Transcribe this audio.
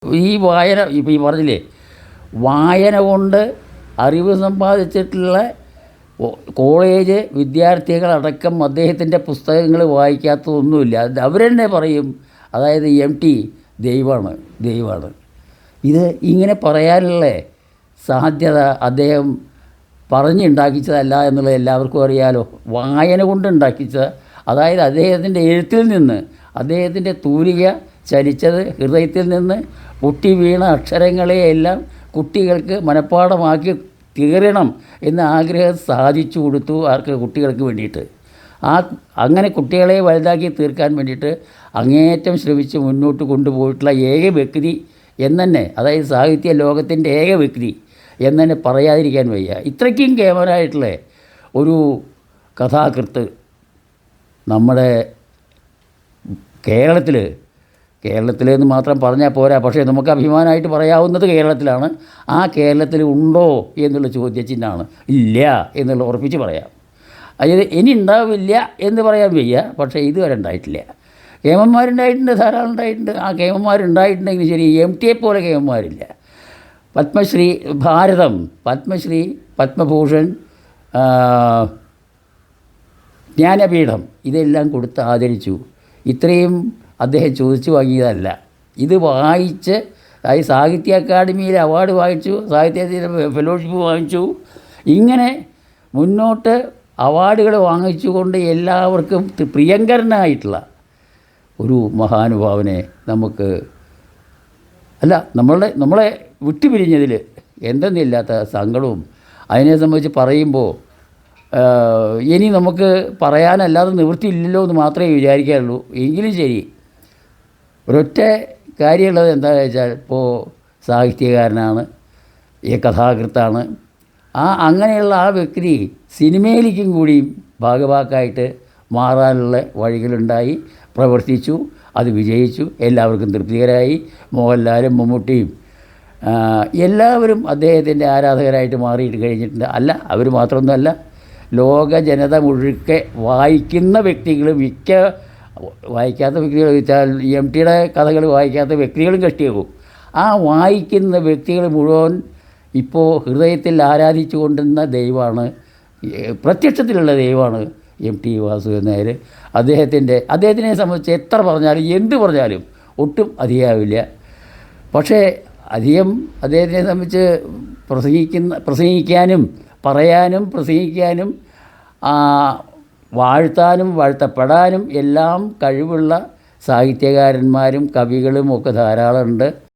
ഈ വായന ഇപ്പോൾ ഈ പറഞ്ഞില്ലേ, വായന കൊണ്ട് അറിവ് സമ്പാദിച്ചിട്ടുള്ള കോളേജ് വിദ്യാർത്ഥികളടക്കം അദ്ദേഹത്തിൻ്റെ പുസ്തകങ്ങൾ വായിക്കാത്തതൊന്നുമില്ല. അവർ തന്നെ പറയും, അതായത് MT ദൈവമാണ്. ഇത് ഇങ്ങനെ പറയാനുള്ള സാധ്യത അദ്ദേഹം പറഞ്ഞുണ്ടാക്കിച്ചതല്ല എന്നുള്ളത് എല്ലാവർക്കും അറിയാലോ. വായന കൊണ്ട് ഉണ്ടാക്കിച്ചത്, അതായത് അദ്ദേഹത്തിൻ്റെ എഴുത്തിൽ നിന്ന്, അദ്ദേഹത്തിൻ്റെ തൂലിക ചലിച്ചത് ഹൃദയത്തിൽ നിന്ന് പൊട്ടി വീണ അക്ഷരങ്ങളെയെല്ലാം കുട്ടികൾക്ക് മനഃപ്പാഠമാക്കി തീരണം എന്ന ആഗ്രഹം സാധിച്ചു കൊടുത്തു. ആർക്ക്? കുട്ടികൾക്ക് വേണ്ടിയിട്ട്. അങ്ങനെ കുട്ടികളെ വലുതാക്കി തീർക്കാൻ വേണ്ടിയിട്ട് അങ്ങേയറ്റം ശ്രമിച്ച് മുന്നോട്ട് കൊണ്ടുപോയിട്ടുള്ള ഏക വ്യക്തി എന്നെ, അതായത് സാഹിത്യ ലോകത്തിൻ്റെ ഏക വ്യക്തി എന്നെ പറയാതിരിക്കാൻ വയ്യ. ഇത്രയ്ക്കും കേമനായിട്ടുള്ള ഒരു കഥാകൃത്ത് നമ്മുടെ കേരളത്തിലെന്ന് മാത്രം പറഞ്ഞാൽ പോരാ, പക്ഷേ നമുക്ക് അഭിമാനമായിട്ട് പറയാവുന്നത് കേരളത്തിലാണ്. ആ കേരളത്തിൽ ഉണ്ടോ എന്നുള്ള ചോദ്യചിഹ്നമാണ്. ഇല്ല എന്നുള്ള ഉറപ്പിച്ച് പറയാം. അതായത് ഇനി ഉണ്ടാവില്ല എന്ന് പറയാൻ വയ്യ, പക്ഷേ ഇതുവരെ ഉണ്ടായിട്ടില്ല. കേമന്മാരുണ്ടായിട്ടുണ്ട്, ധാരാളം ഉണ്ടായിട്ടുണ്ട്. ആ കേമന്മാരുണ്ടായിട്ടുണ്ടെങ്കിൽ ശരി, MT പോലെ കേമന്മാരില്ല. പത്മശ്രീ ഭാരതം, പത്മശ്രീ, പത്മഭൂഷൺ, ജ്ഞാനപീഠം ഇതെല്ലാം കൊടുത്ത് ആദരിച്ചു. ഇത്രയും അദ്ദേഹം ചോദിച്ചു വാങ്ങിയതല്ല. ഇത് വായിച്ച്, അതായത് സാഹിത്യ അക്കാദമിയിലെ അവാർഡ് വാങ്ങിച്ചു, സാഹിത്യത്തിൻ്റെ ഫെലോഷിപ്പ് വാങ്ങിച്ചു. ഇങ്ങനെ മുന്നോട്ട് അവാർഡുകൾ വാങ്ങിച്ചുകൊണ്ട് എല്ലാവർക്കും പ്രിയങ്കരനായിട്ടുള്ള ഒരു മഹാനുഭാവനെ നമുക്ക് നമ്മളെ വിട്ടുപിരിഞ്ഞതിൽ എന്തെന്നില്ലാത്ത സങ്കടവും അതിനെ സംബന്ധിച്ച് പറയുമ്പോൾ ഇനി നമുക്ക് പറയാനല്ലാതെ നിവൃത്തിയില്ലല്ലോ എന്ന് മാത്രമേ വിചാരിക്കാറുള്ളൂ. എങ്കിലും ശരി, ഒരൊറ്റ കാര്യമുള്ളത് എന്താണെന്ന് വെച്ചാൽ, ഇപ്പോൾ സാഹിത്യകാരനാണ്, ഈ കഥാകൃത്താണ്. അങ്ങനെയുള്ള ആ വ്യക്തി സിനിമയിലേക്കും കൂടി ഭാഗവാക്കായിട്ട് മാറാനുള്ള വഴികളുണ്ടായി, പ്രവർത്തിച്ചു, അത് വിജയിച്ചു, എല്ലാവർക്കും തൃപ്തികരമായി. മോഹൻലാലും മമ്മൂട്ടിയും എല്ലാവരും അദ്ദേഹത്തിൻ്റെ ആരാധകരായിട്ട് മാറിയിട്ട് കഴിഞ്ഞിട്ടുണ്ട്. അല്ല, അവർ മാത്രമൊന്നുമല്ല, ലോക ജനത മുഴുക്കെ വായിക്കുന്ന വ്യക്തികൾ, വായിക്കാത്ത വ്യക്തികൾ വെച്ചാൽ MTയുടെ കഥകൾ വായിക്കാത്ത വ്യക്തികളും കഷ്ടിയാകും. ആ വായിക്കുന്ന വ്യക്തികൾ മുഴുവൻ ഇപ്പോൾ ഹൃദയത്തിൽ ആരാധിച്ചു കൊണ്ടിരുന്ന ദൈവമാണ്, പ്രത്യക്ഷത്തിലുള്ള ദൈവമാണ് MT വാസുദേവൻ നായർ. അദ്ദേഹത്തിനെ സംബന്ധിച്ച് എത്ര പറഞ്ഞാലും എന്ത് പറഞ്ഞാലും ഒട്ടും അധികമാവില്ല. പക്ഷേ അധികം അദ്ദേഹത്തിനെ സംബന്ധിച്ച് പ്രസംഗിക്കാനും പറയാനും പ്രസംഗിക്കാനും വാഴ്ത്താനും വാഴ്ത്തപ്പെടാനും എല്ലാം കഴിവുള്ള സാഹിത്യകാരന്മാരും കവികളും ഒക്കെ ധാരാളമുണ്ട്.